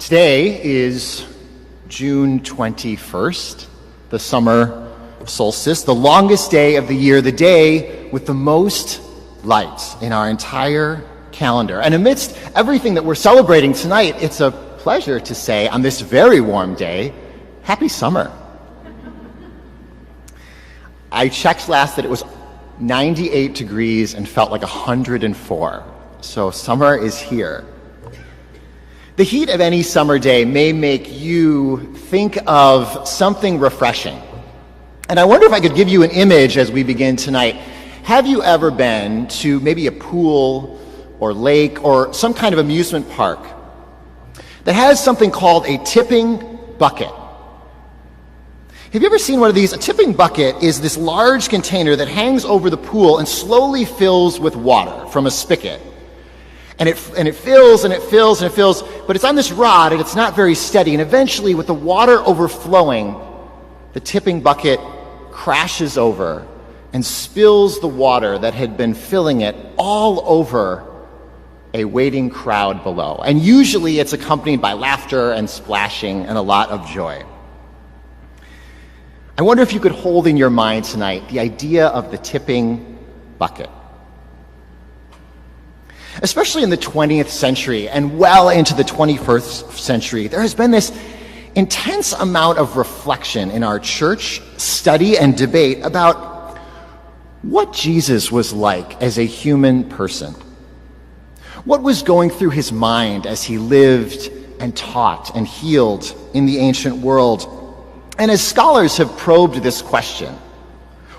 Today is June 21st, the summer solstice, the longest day of the year, the day with the most light in our entire calendar. And amidst everything that we're celebrating tonight, it's a pleasure to say on this very warm day, happy summer. I checked last that it was 98 degrees and felt like 104. So summer is here. The heat of any summer day may make you think of something refreshing. And I wonder if I could give you an image as we begin tonight. Have you ever been to maybe a pool or lake or some kind of amusement park that has something called a tipping bucket? Have you ever seen one of these? A tipping bucket is this large container that hangs over the pool and slowly fills with water from a spigot. And it fills and it fills and it fills, but it's on this rod and it's not very steady. And eventually, with the water overflowing, the tipping bucket crashes over and spills the water that had been filling it all over a waiting crowd below. And usually it's accompanied by laughter and splashing and a lot of joy. I wonder if you could hold in your mind tonight the idea of the tipping bucket. Especially in the 20th century and well into the 21st century, there has been this intense amount of reflection in our church, study, and debate about what Jesus was like as a human person. What was going through his mind as he lived and taught and healed in the ancient world? And as scholars have probed this question,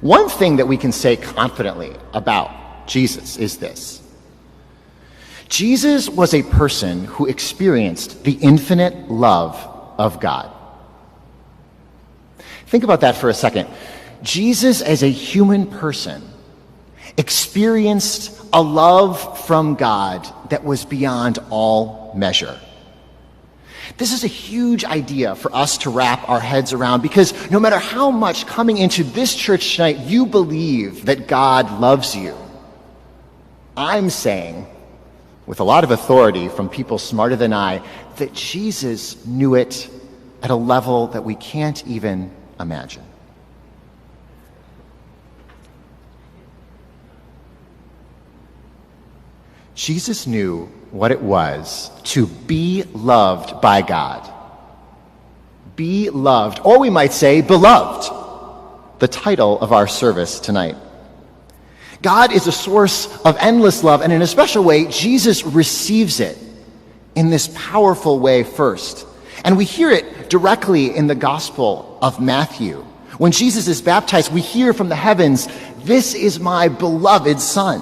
one thing that we can say confidently about Jesus is this: Jesus was a person who experienced the infinite love of God. Think about that for a second. Jesus, as a human person, experienced a love from God that was beyond all measure. This is a huge idea for us to wrap our heads around, because no matter how much coming into this church tonight you believe that God loves you, I'm saying, with a lot of authority from people smarter than I, that Jesus knew it at a level that we can't even imagine. Jesus knew what it was to be loved by God. Be loved, or we might say beloved, the title of our service tonight. God is a source of endless love, and in a special way, Jesus receives it in this powerful way first. And we hear it directly in the Gospel of Matthew. When Jesus is baptized, we hear from the heavens, "This is my beloved Son."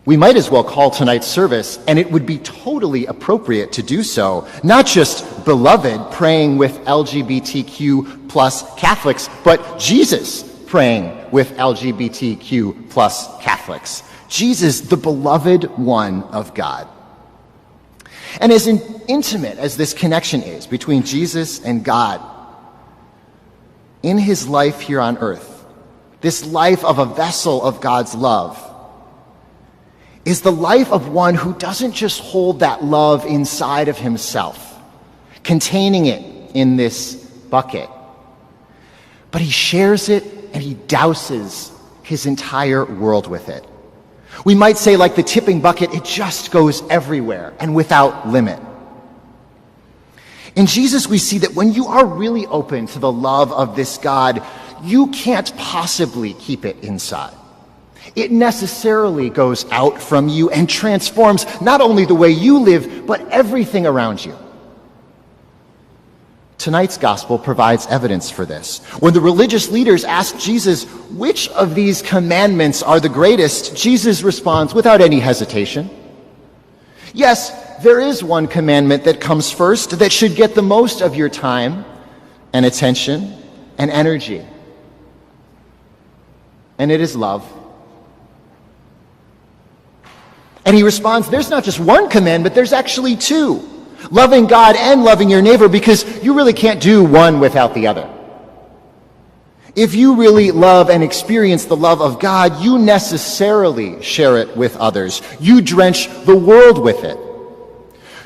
We might as well call tonight's service, and it would be totally appropriate to do so, not just beloved praying with LGBTQ plus Catholics, but Jesus praying with LGBTQ plus Catholics. Jesus, the beloved one of God. And as intimate as this connection is between Jesus and God, in his life here on earth, this life of a vessel of God's love, is the life of one who doesn't just hold that love inside of himself, containing it in this bucket, but he shares it and he douses his entire world with it. We might say, like the tipping bucket, it just goes everywhere and without limit. In Jesus, we see that when you are really open to the love of this God, you can't possibly keep it inside. It necessarily goes out from you and transforms not only the way you live, but everything around you. Tonight's gospel provides evidence for this. When the religious leaders ask Jesus, which of these commandments are the greatest, Jesus responds without any hesitation, yes, there is one commandment that comes first that should get the most of your time and attention and energy. And it is love. And he responds, there's not just one commandment, there's actually two. Loving God and loving your neighbor, because you really can't do one without the other. If you really love and experience the love of God, you necessarily share it with others. You drench the world with it.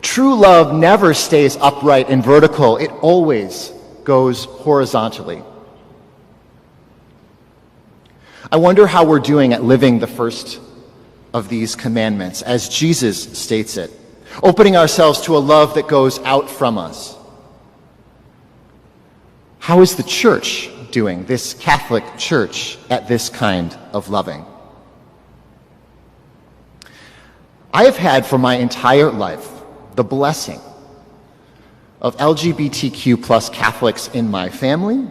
True love never stays upright and vertical. It always goes horizontally. I wonder how we're doing at living the first of these commandments, as Jesus states it, opening ourselves to a love that goes out from us. How is the church doing, this Catholic Church, at this kind of loving? I have had for my entire life the blessing of LGBTQ plus Catholics in my family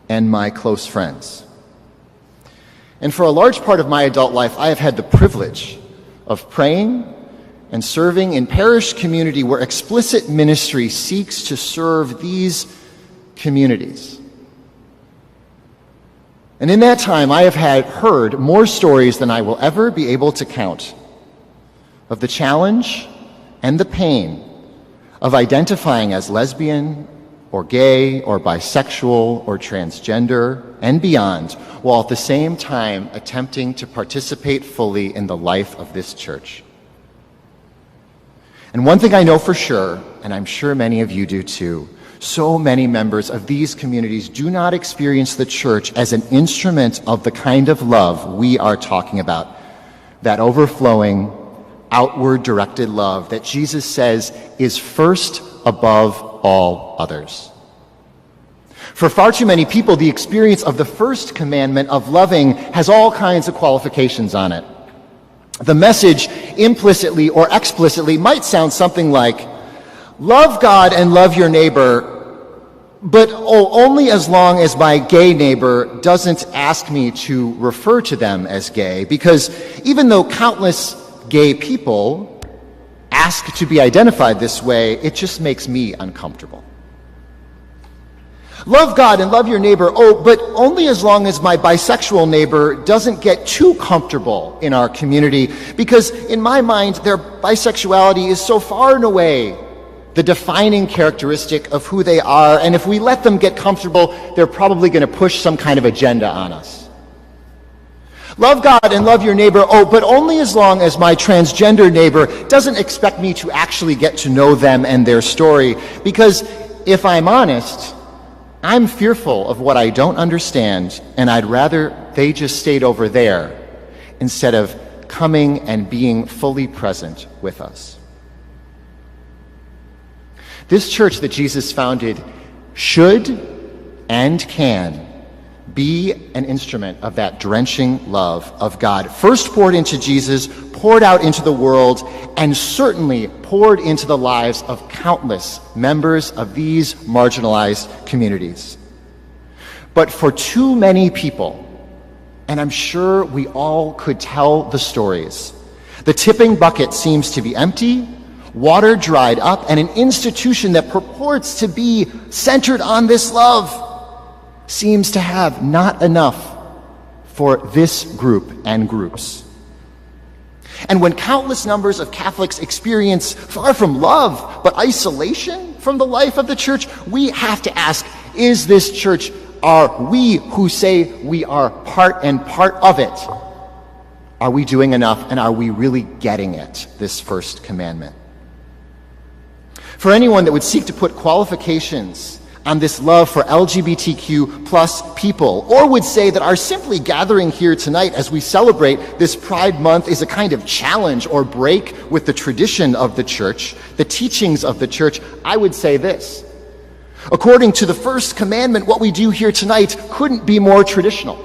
and my close friends. And for a large part of my adult life, I have had the privilege of praying and serving in parish community where explicit ministry seeks to serve these communities. And in that time, I have heard more stories than I will ever be able to count of the challenge and the pain of identifying as lesbian or gay or bisexual or transgender and beyond, while at the same time attempting to participate fully in the life of this church. And one thing I know for sure, and I'm sure many of you do too, so many members of these communities do not experience the church as an instrument of the kind of love we are talking about, that overflowing, outward-directed love that Jesus says is first above all others. For far too many people, the experience of the first commandment of loving has all kinds of qualifications on it. The message, implicitly or explicitly, might sound something like, love God and love your neighbor, but only as long as my gay neighbor doesn't ask me to refer to them as gay, because even though countless gay people ask to be identified this way, it just makes me uncomfortable. Love God and love your neighbor, but only as long as my bisexual neighbor doesn't get too comfortable in our community, because in my mind, their bisexuality is so far and away the defining characteristic of who they are, and if we let them get comfortable, they're probably going to push some kind of agenda on us. Love God and love your neighbor, but only as long as my transgender neighbor doesn't expect me to actually get to know them and their story, because if I'm honest, I'm fearful of what I don't understand, and I'd rather they just stayed over there instead of coming and being fully present with us. This church that Jesus founded should and can be an instrument of that drenching love of God, first poured into Jesus, poured out into the world, and certainly poured into the lives of countless members of these marginalized communities. But for too many people, and I'm sure we all could tell the stories, the tipping bucket seems to be empty, water dried up, and an institution that purports to be centered on this love seems to have not enough for this group and groups. And when countless numbers of Catholics experience far from love, but isolation from the life of the church, we have to ask, is this church, are we who say we are part of it, are we doing enough, and are we really getting it, this first commandment? For anyone that would seek to put qualifications on this love for LGBTQ plus people, or would say that our simply gathering here tonight as we celebrate this Pride Month is a kind of challenge or break with the tradition of the church, the teachings of the church, I would say this. According to the first commandment, what we do here tonight couldn't be more traditional.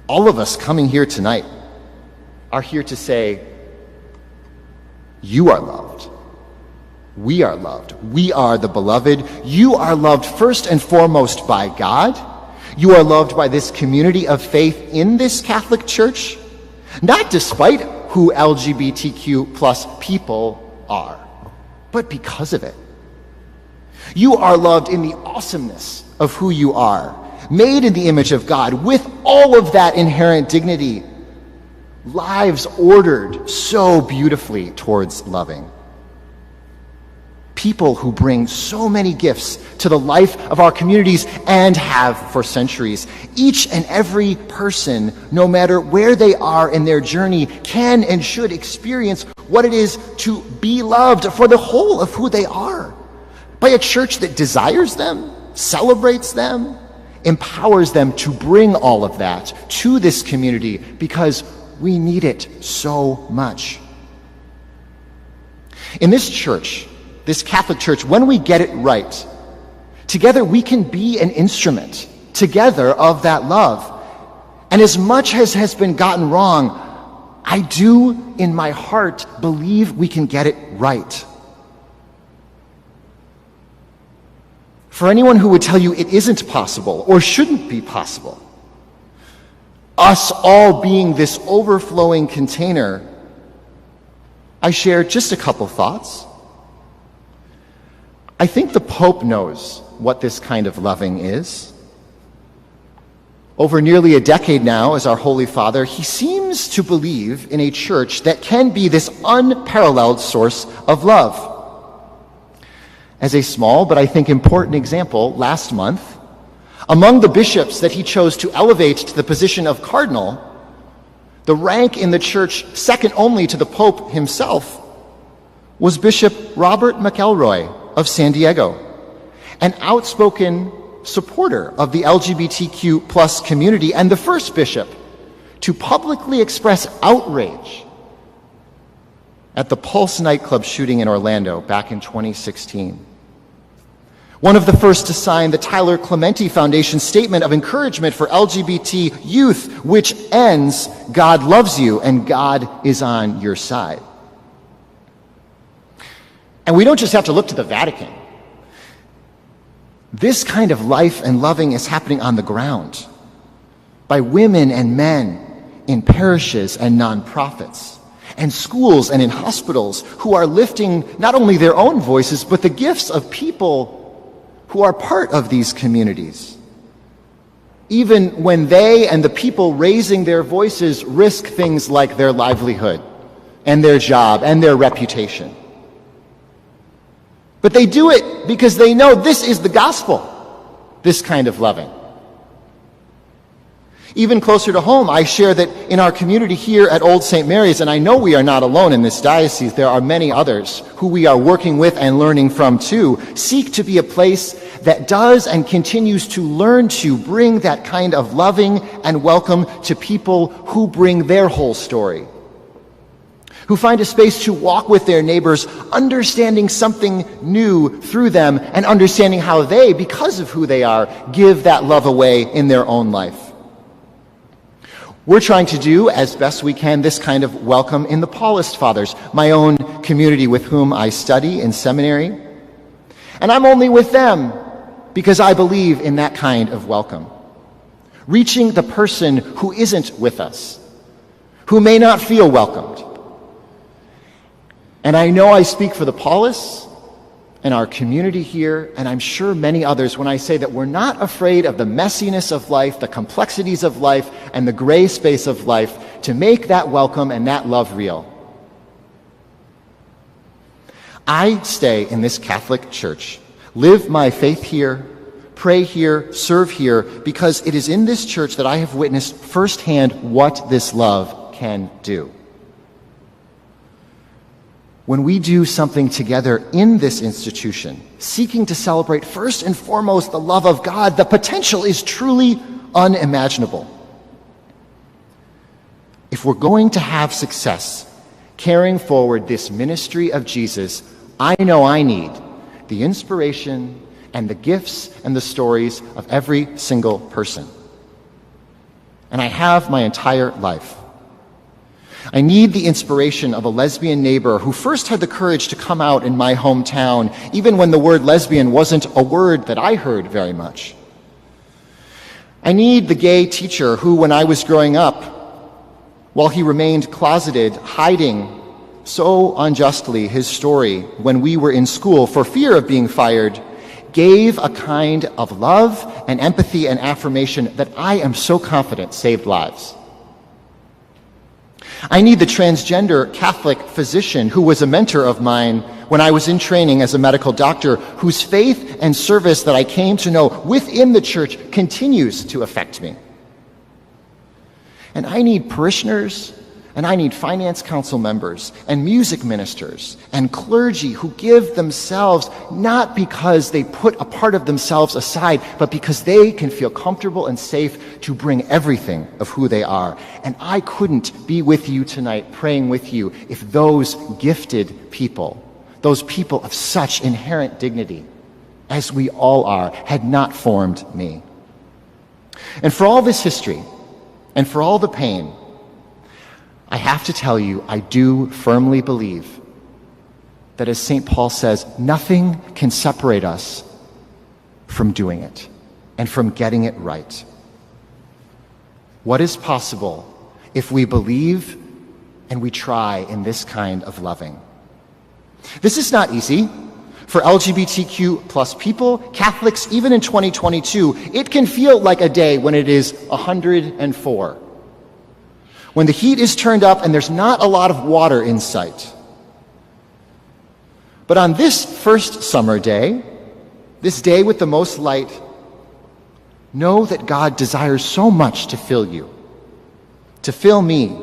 All of us coming here tonight are here to say, you are loved. We are loved. We are the beloved. You are loved first and foremost by God. You are loved by this community of faith in this Catholic Church, not despite who LGBTQ plus people are, but because of it. You are loved in the awesomeness of who you are, made in the image of God, with all of that inherent dignity, lives ordered so beautifully towards loving. People who bring so many gifts to the life of our communities and have for centuries. Each and every person, no matter where they are in their journey, can and should experience what it is to be loved for the whole of who they are, by a church that desires them, celebrates them, empowers them to bring all of that to this community because we need it so much. In this church, this Catholic Church, when we get it right, together we can be an instrument together of that love. And as much as has been gotten wrong, I do in my heart believe we can get it right. For anyone who would tell you it isn't possible or shouldn't be possible, us all being this overflowing container, I share just a couple thoughts. I think the Pope knows what this kind of loving is. Over nearly a decade now, as our Holy Father, he seems to believe in a church that can be this unparalleled source of love. As a small but I think important example, last month, among the bishops that he chose to elevate to the position of cardinal, the rank in the church second only to the Pope himself, was Bishop Robert McElroy of San Diego, an outspoken supporter of the LGBTQ plus community and the first bishop to publicly express outrage at the Pulse nightclub shooting in Orlando back in 2016. One of the first to sign the Tyler Clementi Foundation Statement of Encouragement for LGBT Youth, which ends, "God loves you and God is on your side." And we don't just have to look to the Vatican. This kind of life and loving is happening on the ground by women and men in parishes and nonprofits and schools and in hospitals who are lifting not only their own voices, but the gifts of people who are part of these communities, even when they and the people raising their voices risk things like their livelihood and their job and their reputation. But they do it because they know this is the gospel, this kind of loving. Even closer to home, I share that in our community here at Old St. Mary's, and I know we are not alone in this diocese, there are many others who we are working with and learning from too, seek to be a place that does and continues to learn to bring that kind of loving and welcome to people who bring their whole story, who find a space to walk with their neighbors, understanding something new through them and understanding how they, because of who they are, give that love away in their own life. We're trying to do, as best we can, this kind of welcome in the Paulist Fathers, my own community with whom I study in seminary. And I'm only with them because I believe in that kind of welcome. Reaching the person who isn't with us, who may not feel welcomed. And I know I speak for the Paulists and our community here, and I'm sure many others when I say that we're not afraid of the messiness of life, the complexities of life, and the gray space of life to make that welcome and that love real. I stay in this Catholic Church, live my faith here, pray here, serve here, because it is in this church that I have witnessed firsthand what this love can do. When we do something together in this institution, seeking to celebrate first and foremost the love of God, the potential is truly unimaginable. If we're going to have success carrying forward this ministry of Jesus, I know I need the inspiration and the gifts and the stories of every single person. And I have my entire life. I need the inspiration of a lesbian neighbor who first had the courage to come out in my hometown, even when the word lesbian wasn't a word that I heard very much. I need the gay teacher who, when I was growing up, while he remained closeted, hiding so unjustly his story when we were in school for fear of being fired, gave a kind of love and empathy and affirmation that I am so confident saved lives. I need the transgender Catholic physician who was a mentor of mine when I was in training as a medical doctor, whose faith and service that I came to know within the church continues to affect me. And I need parishioners And I need finance council members and music ministers and clergy who give themselves not because they put a part of themselves aside, but because they can feel comfortable and safe to bring everything of who they are. And I couldn't be with you tonight, praying with you, if those gifted people, those people of such inherent dignity, as we all are, had not formed me. And for all this history, and for all the pain, I have to tell you, I do firmly believe that, as St. Paul says, nothing can separate us from doing it and from getting it right. What is possible if we believe and we try in this kind of loving? This is not easy. For LGBTQ plus people, Catholics, even in 2022, it can feel like a day when it is 104. When the heat is turned up and there's not a lot of water in sight. But on this first summer day, this day with the most light, know that God desires so much to fill you, to fill me,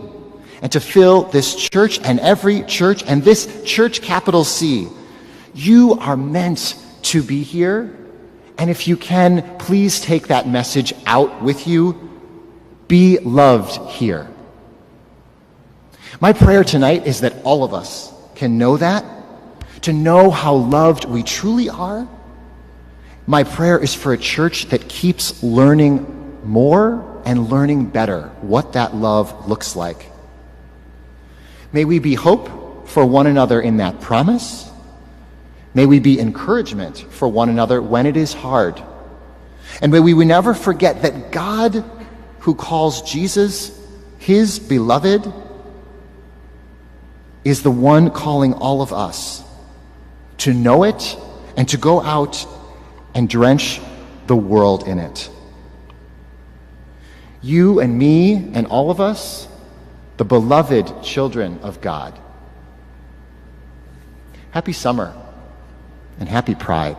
and to fill this church and every church and this church, capital C. You are meant to be here, and if you can, please take that message out with you. Be loved here. My prayer tonight is that all of us can know that, to know how loved we truly are. My prayer is for a church that keeps learning more and learning better what that love looks like. May we be hope for one another in that promise. May we be encouragement for one another when it is hard. And may we never forget that God, who calls Jesus his beloved, is the one calling all of us to know it and to go out and drench the world in it. You and me and all of us, the beloved children of God. Happy summer and happy Pride.